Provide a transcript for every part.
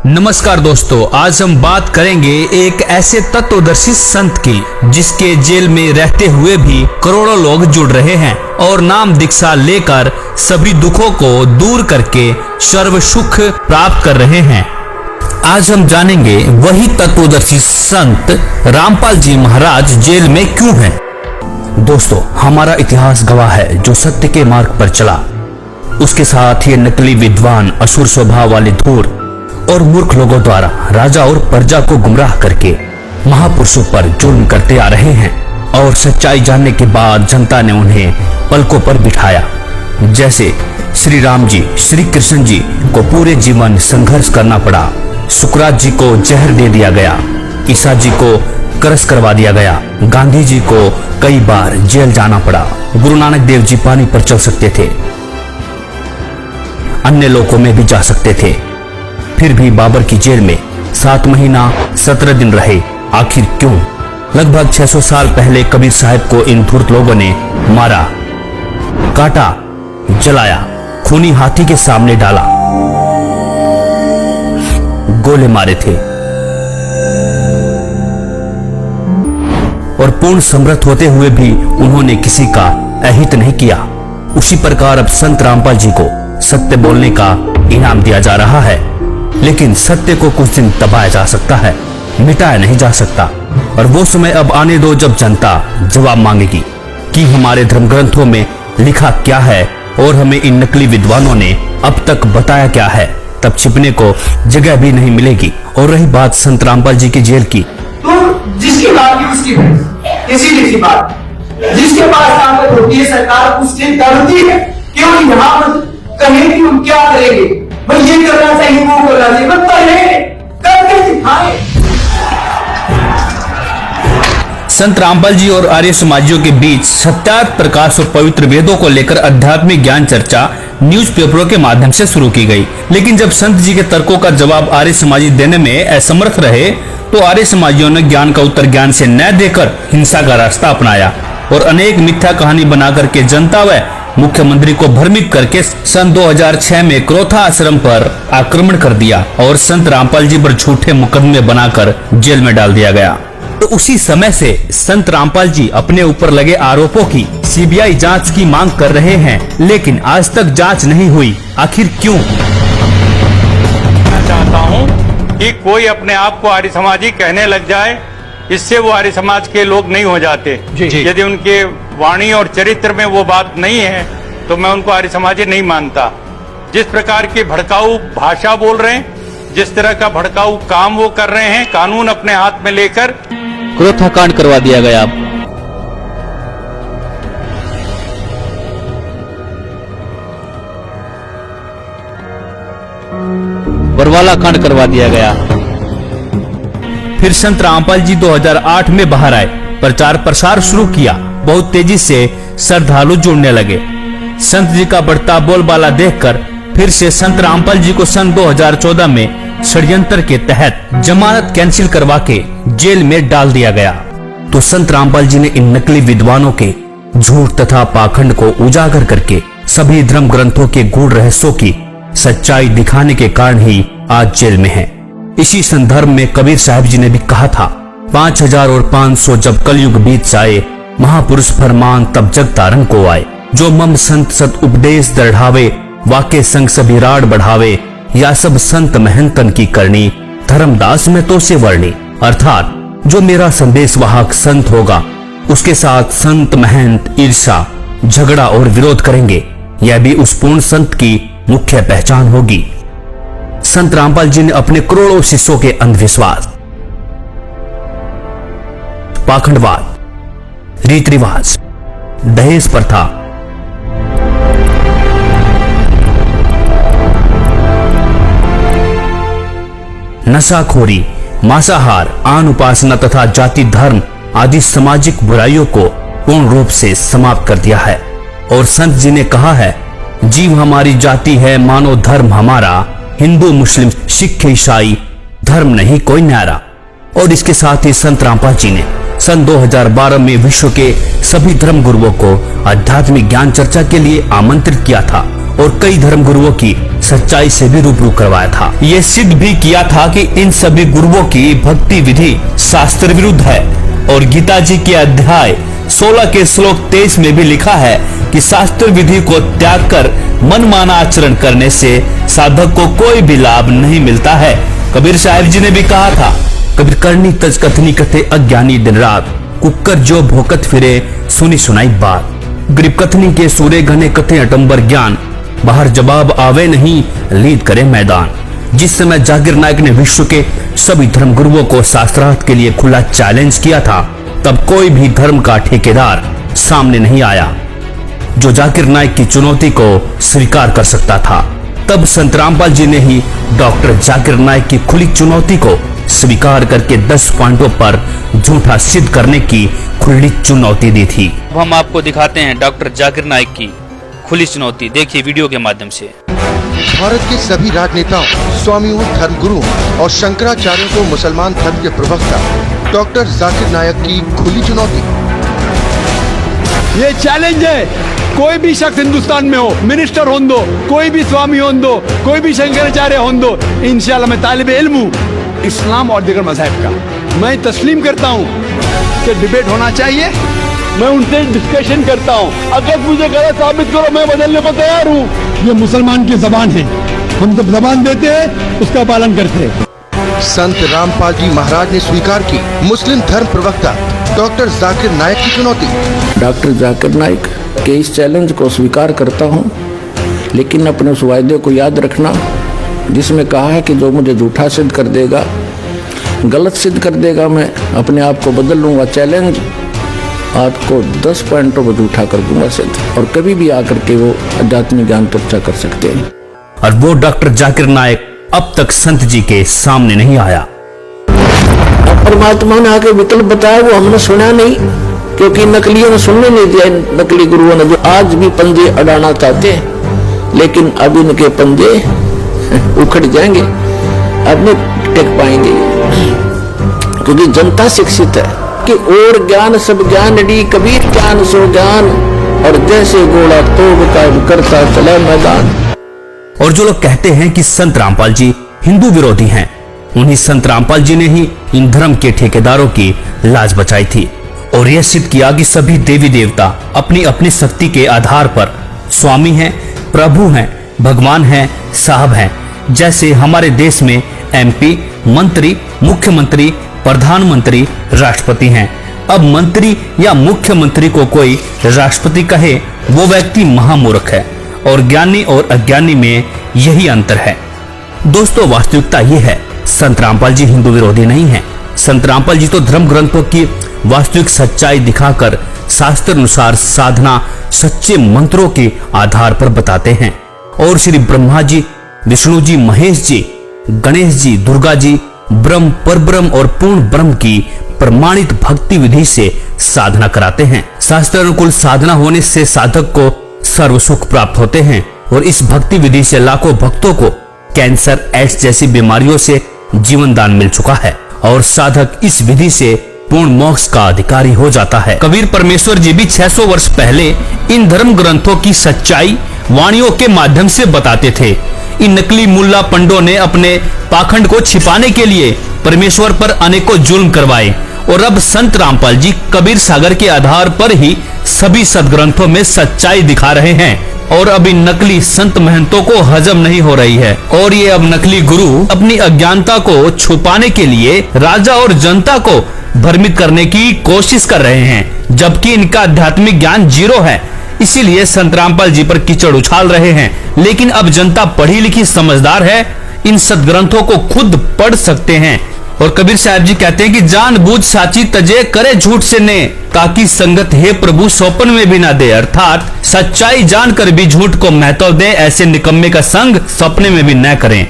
नमस्कार दोस्तों, आज हम बात करेंगे एक ऐसे तत्वदर्शी संत की जिसके जेल में रहते हुए भी करोड़ों लोग जुड़ रहे हैं और नाम दीक्षा लेकर सभी दुखों को दूर करके सर्व सुख प्राप्त कर रहे हैं। आज हम जानेंगे वही तत्वदर्शी संत रामपाल जी महाराज जेल में क्यों हैं। दोस्तों, हमारा इतिहास गवाह है, जो सत्य के मार्ग पर चला उसके साथ ये नकली विद्वान, असुर स्वभाव वाले धूर्त और मूर्ख लोगों द्वारा राजा और प्रजा को गुमराह करके महापुरुषों पर जुल्म करते आ रहे हैं और सच्चाई जानने के बाद जनता ने उन्हें पलकों पर बिठाया। जैसे श्री राम जी, श्री कृष्ण जी को पूरे जीवन संघर्ष करना पड़ा, सुकरात जी को जहर दे दिया गया, ईसा जी को करस करवा दिया गया, गांधी जी को कई बार जेल जाना पड़ा, गुरु नानक देव जी पानी पर चल सकते थे, अन्य लोकों में भी जा सकते थे, फिर भी बाबर की जेल में 7 महीना 17 दिन रहे। आखिर क्यों? लगभग 600 साल पहले कबीर साहब को इन धूर्त लोगों ने मारा, काटा, जलाया, खूनी हाथी के सामने डाला, गोले मारे थे और पूर्ण समर्थ होते हुए भी उन्होंने किसी का अहित नहीं किया। उसी प्रकार अब संत रामपाल जी को सत्य बोलने का इनाम दिया जा रहा है, लेकिन सत्य को कुछ दिन दबाया जा सकता है, मिटाया नहीं जा सकता। और वो समय अब आने दो जब जनता जवाब मांगेगी कि हमारे धर्म ग्रंथों में लिखा क्या है और हमें इन नकली विद्वानों ने अब तक बताया क्या है। तब छिपने को जगह भी नहीं मिलेगी। और रही बात संत रामपाल जी की जेल की, तो जिसकी बात की उसकी किसी लिखी बात, जिसके पास ताकत होती है सरकार उसकी करती है, क्यों यहाँ पर कहें कि हम क्या करेंगे, भाई ये करना चाहिए, वो करना चाहिए, करके दिखाए। संत रामपाल जी और आर्य समाजियों के बीच सत्यार्थ प्रकाश और पवित्र वेदों को लेकर आध्यात्मिक ज्ञान चर्चा न्यूज़पेपरों के माध्यम से शुरू की गई। लेकिन जब संत जी के तर्कों का जवाब आर्य समाजी देने में असमर्थ रहे तो आर्य समाजियों ने ज्ञान का उत्तर ज्ञान से न देकर हिंसा का रास्ता अपनाया और अनेक मिथ्या कहानी बनाकर के जनता व मुख्यमंत्री को भ्रमित करके सन 2006 में क्रोथा आश्रम पर आक्रमण कर दिया और संत रामपाल जी पर झूठे मुकदमे बनाकर जेल में डाल दिया गया। तो उसी समय से संत रामपाल जी अपने ऊपर लगे आरोपों की सीबीआई जांच की मांग कर रहे हैं, लेकिन आज तक जांच नहीं हुई। आखिर क्यों? मैं चाहता हूं कि कोई अपने आप को आर्य समाजी कहने लग जाए, इससे वो आर्य समाज के लोग नहीं हो जाते। यदि उनके वाणी और चरित्र में वो बात नहीं है तो मैं उनको आर्य समाजी नहीं मानता। जिस प्रकार की भड़काऊ भाषा बोल रहे हैं, जिस तरह का भड़काऊ काम वो कर रहे हैं, कानून अपने हाथ में लेकर क्रोथा कांड करवा दिया गया। बरवाला कांड करवा दिया गया। फिर संत रामपाल जी 2008 में बाहर आए, प्रचार प्रसार शुरू किया, बहुत तेजी से श्रद्धालु जुड़ने लगे। संत जी का बढ़ता बोलबाला देखकर फिर से संत रामपाल जी को सन 2014 में षड्यंत्र के तहत जमानत कैंसिल करवा के जेल में डाल दिया गया। तो संत रामपाल जी ने इन नकली विद्वानों के झूठ तथा पाखंड को उजागर करके सभी धर्म ग्रंथों के गूढ़ रहस्यों की सच्चाई दिखाने के कारण ही आज जेल में है। इसी संदर्भ में कबीर साहब जी ने भी कहा था, 5000 और 500 जब कलयुग बीत जाए, महापुरुष फरमान तब जग तारन को आए, जो मम संत सत उपदेश दृढ़ावे, वाके संग सभी राड बढ़ावे, या सब संत महंतन की करनी, धर्मदास में तो से वर्णी। अर्थात जो मेरा संदेश वाहक संत होगा उसके साथ संत महंत ईर्षा, झगड़ा और विरोध करेंगे, यह भी उस पूर्ण संत की मुख्य पहचान होगी। संत रामपाल जी ने अपने करोड़ों शिष्यों के अंधविश्वास, पाखंडवाद, रीति रिवाज, दहेज प्रथा, नशाखोरी, मांसाहार, आन उपासना तथा जाति धर्म आदि सामाजिक बुराइयों को पूर्ण रूप से समाप्त कर दिया है। और संत जी ने कहा है, जीव हमारी जाति है, मानो धर्म हमारा, हिंदू मुस्लिम सिख ईसाई धर्म नहीं कोई न्यारा। और इसके साथ ही संत रामपाल जी ने सन 2012 में विश्व के सभी धर्म गुरुओं को आध्यात्मिक ज्ञान चर्चा के लिए आमंत्रित किया था और कई धर्म गुरुओं की सच्चाई से भी रूबरू करवाया था। ये सिद्ध भी किया था कि इन सभी गुरुओं की भक्ति विधि शास्त्र विरुद्ध है और गीता जी के अध्याय 16 के श्लोक 23 में भी लिखा है कि शास्त्र विधि को त्याग कर मनमाना आचरण करने से साधक को कोई भी लाभ नहीं मिलता है। कबीर साहिब जी ने भी कहा था, कबीर करनी तज कथनी कथे अज्ञानी दिन रात, कुकर जो भोकत फिरे सुनी सुनाई बात। गरीब कथनी के सूरे घने कथे अटंबर ज्ञान, बाहर जवाब आवे नहीं लीद करे मैदान। जिस समय जाकिर नायक ने विश्व के सभी धर्म गुरुओं को शास्त्रार्थ के लिए खुला चैलेंज किया था, तब कोई भी धर्म का ठेकेदार सामने नहीं आया जो जाकिर नायक की चुनौती को स्वीकार कर सकता था। तब संत रामपाल जी ने ही डॉक्टर जाकिर नायक की खुली चुनौती को स्वीकार करके 10 पॉइंटों पर झूठा सिद्ध करने की खुली चुनौती दी थी। अब हम आपको दिखाते हैं डॉक्टर जाकिर नायक की खुली चुनौती, देखिए वीडियो के माध्यम से। भारत के सभी राजनेताओं, स्वामियों, धर्मगुरुओं और शंकराचार्यों को मुसलमान धर्म के प्रवक्ता डॉक्टर जाकिर नायक की खुली चुनौती। ये चैलेंज है, कोई भी शख्स हिंदुस्तान में हो, मिनिस्टर हों दो, कोई भी स्वामी हों दो, कोई भी शंकराचार्य हों दो, इंशाल्लाह मैं तालिबे इल्म हूँ इस्लाम और दीगर मज़हब का। मैं तस्लीम करता हूँ कि डिबेट होना चाहिए, मैं उनसे डिस्कशन करता हूँ। अगर मुझे गलत साबित करो, मैं बदलने को तैयार हूँ। ये मुसलमान की जबान है, हम जब जबान देते हैं उसका पालन करते हैं। संत रामपाल जी महाराज ने स्वीकार की मुस्लिम धर्म प्रवक्ता डॉक्टर जाकिर नायक की चुनौती। डॉक्टर जाकिर नायक के इस चैलेंज को स्वीकार करता हूं, लेकिन अपने उस वायदे को याद रखना जिसमें कहा है कि जो मुझे झूठा सिद्ध कर देगा, गलत सिद्ध कर देगा, मैं अपने आप को बदल लूंगा। चैलेंज आपको 10 पॉइंटों पर झूठा कर दूंगा सिद्ध, और कभी भी आकर के वो आध्यात्मिक ज्ञान चर्चा कर सकते हैं। और वो डॉक्टर जाकिर नायक अब तक संत जी के सामने नहीं आया। परमात्मा ने आके विकल्प बताया, वो हमने सुना नहीं, क्योंकि नकलियों ने सुनने नहीं दिया। नकली गुरुओं ने जो आज भी पंजे अड़ाना चाहते हैं, लेकिन अब इनके पंजे उखड़ जाएंगे, अब नहीं टिक पाएंगे, क्योंकि जनता शिक्षित है कि और ज्ञान सब ज्ञान डी, कबीर ज्ञान सो ज्ञान, और जैसे घोड़ा तोड़ का करता चला मैदान। और जो लोग कहते हैं कि संत रामपाल जी हिंदू विरोधी हैं, उन्हीं संत रामपाल जी ने ही इन धर्म के ठेकेदारों की लाज बचाई थी और यह सिद्ध किया कि सभी देवी देवता अपनी अपनी शक्ति के आधार पर स्वामी हैं, प्रभु हैं, भगवान हैं, साहब हैं। जैसे हमारे देश में MP, मंत्री, मुख्यमंत्री, प्रधानमंत्री, राष्ट्रपति हैं। अब मंत्री या मुख्यमंत्री को कोई राष्ट्रपति कहे, वो व्यक्ति महामूर्ख है, और ज्ञानी और अज्ञानी में यही अंतर है। दोस्तों, वास्तविकता ये है, संत रामपाल जी हिंदू विरोधी नहीं हैं। संत रामपाल जी तो धर्म ग्रंथों की वास्तविक सच्चाई दिखाकर शास्त्र अनुसार साधना सच्चे मंत्रों के आधार पर बताते हैं, और श्री ब्रह्मा जी, विष्णु जी, महेश जी, गणेश जी, दुर्गा जी ब्रह्म, परब्रह्म और पूर्ण ब्रह्म की प्रमाणित भक्ति विधि से साधना कराते हैं। शास्त्र अनुकूल साधना होने से साधक को सर्व सुख प्राप्त होते हैं, और इस भक्ति विधि से लाखों भक्तों को कैंसर, एड्स जैसी बीमारियों से जीवन दान मिल चुका है, और साधक इस विधि से पूर्ण मोक्ष का अधिकारी हो जाता है। कबीर परमेश्वर जी भी 600 वर्ष पहले इन धर्म ग्रंथों की सच्चाई वाणियों के माध्यम से बताते थे। इन नकली मुल्ला पंडों ने अपने पाखंड को छिपाने के लिए परमेश्वर पर अनेकों जुल्म करवाए, और अब संत रामपाल जी कबीर सागर के आधार पर ही सभी सदग्रंथों में सच्चाई दिखा रहे हैं, और अब इन नकली संत महंतों को हजम नहीं हो रही है, और ये अब नकली गुरु अपनी अज्ञानता को छुपाने के लिए राजा और जनता को भ्रमित करने की कोशिश कर रहे हैं, जबकि इनका आध्यात्मिक ज्ञान जीरो है। इसीलिए संत रामपाल जी पर कीचड़ उछाल रहे हैं। लेकिन अब जनता पढ़ी लिखी समझदार है, इन सदग्रंथों को खुद पढ़ सकते हैं। और कबीर साहब जी कहते हैं कि जानबूझ साची तजे करे झूठ से ने, ताकि संगत हे प्रभु सौपन में भी ना दे, अर्थात सच्चाई जानकर भी झूठ को महत्व दे, ऐसे निकम्मे का संग सपने में भी न करें।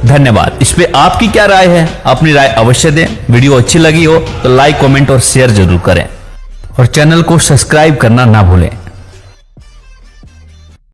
धन्यवाद। इस पे आपकी क्या राय है? अपनी राय अवश्य दें। वीडियो अच्छी लगी हो तो लाइक, कमेंट और शेयर जरूर करें, और चैनल को सब्सक्राइब करना ना भूलें।